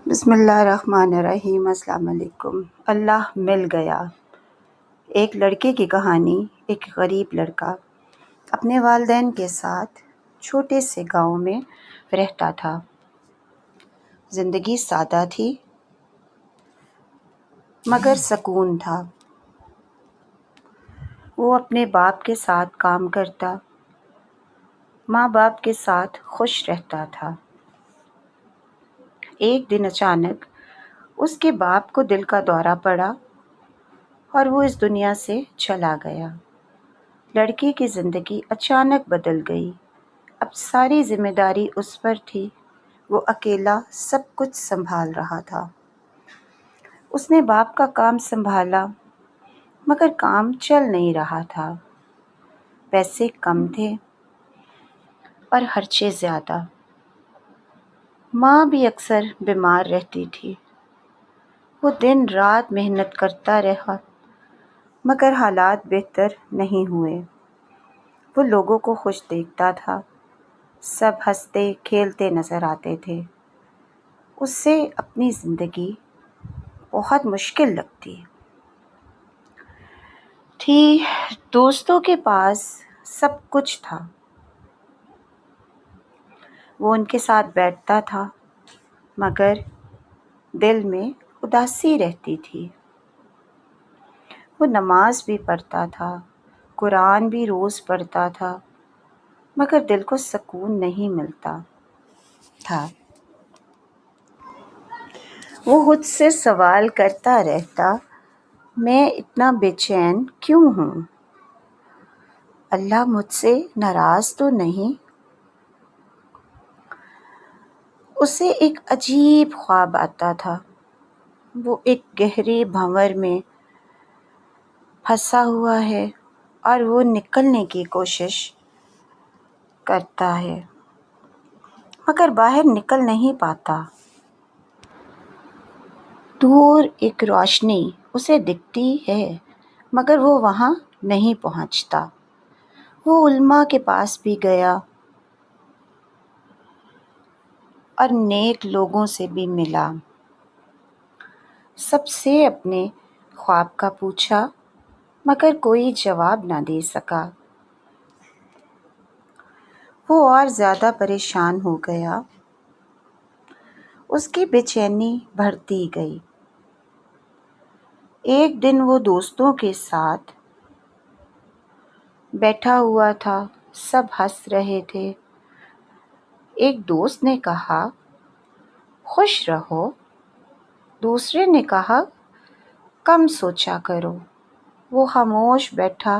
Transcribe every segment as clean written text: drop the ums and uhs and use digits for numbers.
بسم اللہ الرحمن الرحیم۔ السلام علیکم۔ اللہ مل گیا۔ ایک لڑکے کی کہانی۔ ایک غریب لڑکا اپنے والدین کے ساتھ چھوٹے سے گاؤں میں رہتا تھا۔ زندگی سادہ تھی مگر سکون تھا۔ وہ اپنے باپ کے ساتھ کام کرتا، ماں باپ کے ساتھ خوش رہتا تھا۔ ایک دن اچانک اس کے باپ کو دل کا دورہ پڑا اور وہ اس دنیا سے چلا گیا۔ لڑکی کی زندگی اچانک بدل گئی۔ اب ساری ذمہ داری اس پر تھی۔ وہ اکیلا سب کچھ سنبھال رہا تھا۔ اس نے باپ کا کام سنبھالا مگر کام چل نہیں رہا تھا۔ پیسے کم تھے اور خرچے زیادہ۔ ماں بھی اکثر بیمار رہتی تھی۔ وہ دن رات محنت کرتا رہا مگر حالات بہتر نہیں ہوئے۔ وہ لوگوں کو خوش دیکھتا تھا، سب ہنستے کھیلتے نظر آتے تھے۔ اس سے اپنی زندگی بہت مشکل لگتی تھی۔ دوستوں کے پاس سب کچھ تھا، وہ ان کے ساتھ بیٹھتا تھا مگر دل میں اداسی رہتی تھی۔ وہ نماز بھی پڑھتا تھا، قرآن بھی روز پڑھتا تھا مگر دل کو سکون نہیں ملتا تھا۔ وہ خود سے سوال کرتا رہتا، میں اتنا بے چین کیوں ہوں؟ اللہ مجھ سے ناراض تو نہیں؟ اسے ایک عجیب خواب آتا تھا۔ وہ ایک گہری بھنور میں پھنسا ہوا ہے اور وہ نکلنے کی کوشش کرتا ہے مگر باہر نکل نہیں پاتا۔ دور ایک روشنی اسے دکھتی ہے مگر وہ وہاں نہیں پہنچتا۔ وہ علماء کے پاس بھی گیا اور نیک لوگوں سے بھی ملا۔ سب سے اپنے خواب کا پوچھا مگر کوئی جواب نہ دے سکا۔ وہ اور زیادہ پریشان ہو گیا۔ اس کی بے چینی بڑھتی گئی۔ ایک دن وہ دوستوں کے ساتھ بیٹھا ہوا تھا، سب ہنس رہے تھے۔ ایک دوست نے کہا، خوش رہو۔ دوسرے نے کہا، کم سوچا کرو۔ وہ خاموش بیٹھا،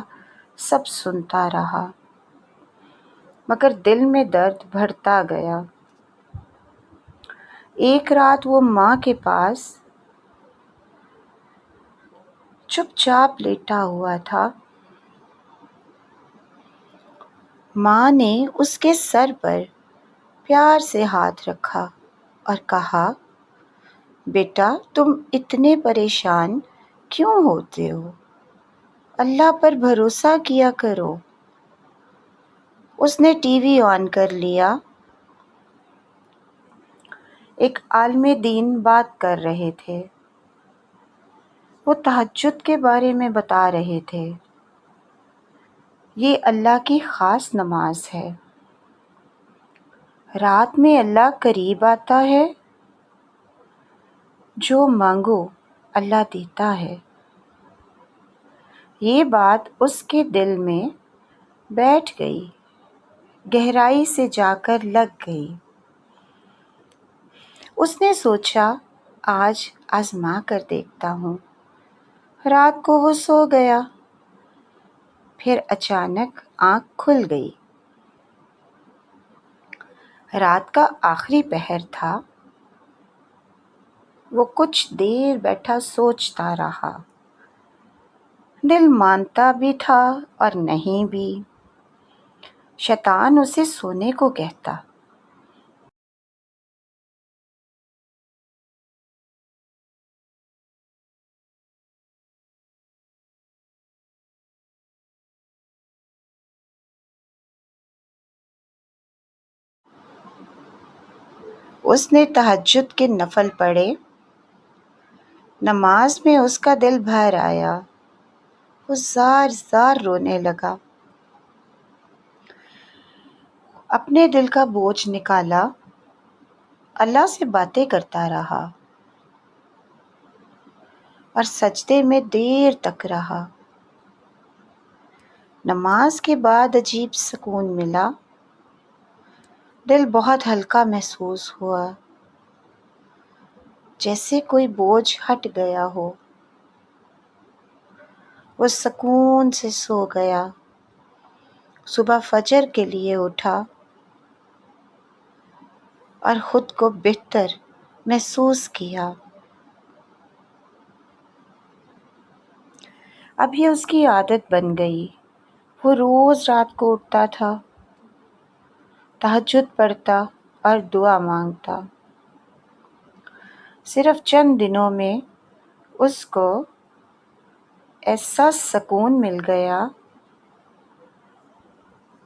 سب سنتا رہا مگر دل میں درد بڑھتا گیا۔ ایک رات وہ ماں کے پاس چپ چاپ لیٹا ہوا تھا۔ ماں نے اس کے سر پر پیار سے ہاتھ رکھا اور کہا، بیٹا تم اتنے پریشان کیوں ہوتے ہو؟ اللہ پر بھروسہ کیا کرو۔ اس نے ٹی وی آن کر لیا۔ ایک عالم دین بات کر رہے تھے۔ وہ تہجد کے بارے میں بتا رہے تھے۔ یہ اللہ کی خاص نماز ہے۔ رات میں اللہ قریب آتا ہے۔ جو مانگو اللہ دیتا ہے۔ یہ بات اس کے دل میں بیٹھ گئی، گہرائی سے جا کر لگ گئی۔ اس نے سوچا، آج آزما کر دیکھتا ہوں۔ رات کو وہ سو گیا۔ پھر اچانک آنکھ کھل گئی۔ رات کا آخری پہر تھا۔ وہ کچھ دیر بیٹھا سوچتا رہا۔ دل مانتا بھی تھا اور نہیں بھی۔ شیطان اسے سونے کو کہتا۔ اس نے تہجد کے نفل پڑھے۔ نماز میں اس کا دل بھر آیا، وہ زار زار رونے لگا، اپنے دل کا بوجھ نکالا، اللہ سے باتیں کرتا رہا اور سجدے میں دیر تک رہا۔ نماز کے بعد عجیب سکون ملا، دل بہت ہلکا محسوس ہوا، جیسے کوئی بوجھ ہٹ گیا ہو۔ وہ سکون سے سو گیا۔ صبح فجر کے لیے اٹھا اور خود کو بہتر محسوس کیا۔ اب یہ اس کی عادت بن گئی، وہ روز رات کو اٹھتا تھا، تہجد پڑھتا اور دعا مانگتا۔ صرف چند دنوں میں اس کو ایسا سکون مل گیا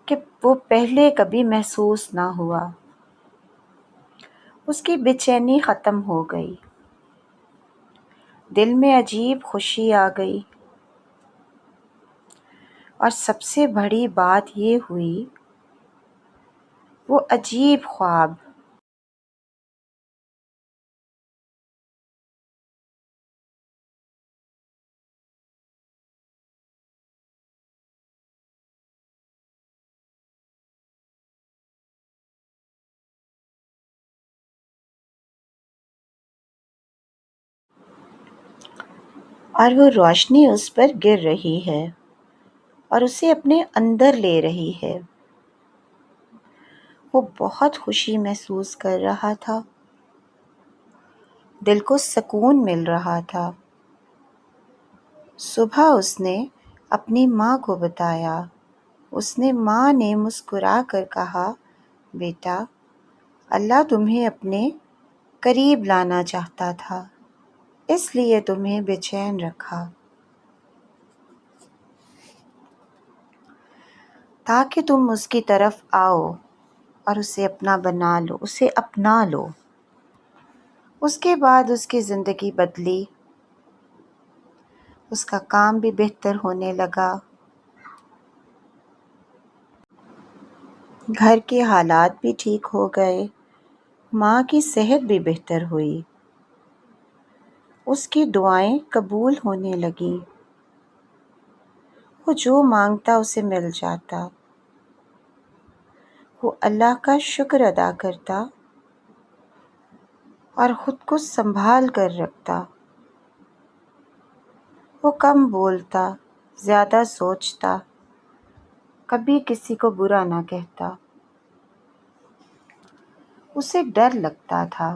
کہ وہ پہلے کبھی محسوس نہ ہوا۔ اس کی بے چینی ختم ہو گئی، دل میں عجیب خوشی آ گئی، اور سب سے بڑی بات یہ ہوئی، وہ عجیب خواب اور وہ روشنی اس پر گر رہی ہے اور اسے اپنے اندر لے رہی ہے۔ وہ بہت خوشی محسوس کر رہا تھا، دل کو سکون مل رہا تھا۔ صبح اس نے اپنی ماں کو بتایا۔ ماں نے مسکرا کر کہا، بیٹا، اللہ تمہیں اپنے قریب لانا چاہتا تھا، اس لیے تمہیں بے چین رکھا، تاکہ تم اس کی طرف آؤ اور اسے اپنا لو۔ اس کے بعد اس کی زندگی بدلی، اس کا کام بھی بہتر ہونے لگا، گھر کے حالات بھی ٹھیک ہو گئے، ماں کی صحت بھی بہتر ہوئی، اس کی دعائیں قبول ہونے لگیں، وہ جو مانگتا اسے مل جاتا، وہ اللہ کا شکر ادا کرتا اور خود کو سنبھال کر رکھتا۔ وہ کم بولتا، زیادہ سوچتا، کبھی کسی کو برا نہ کہتا۔ اسے ڈر لگتا تھا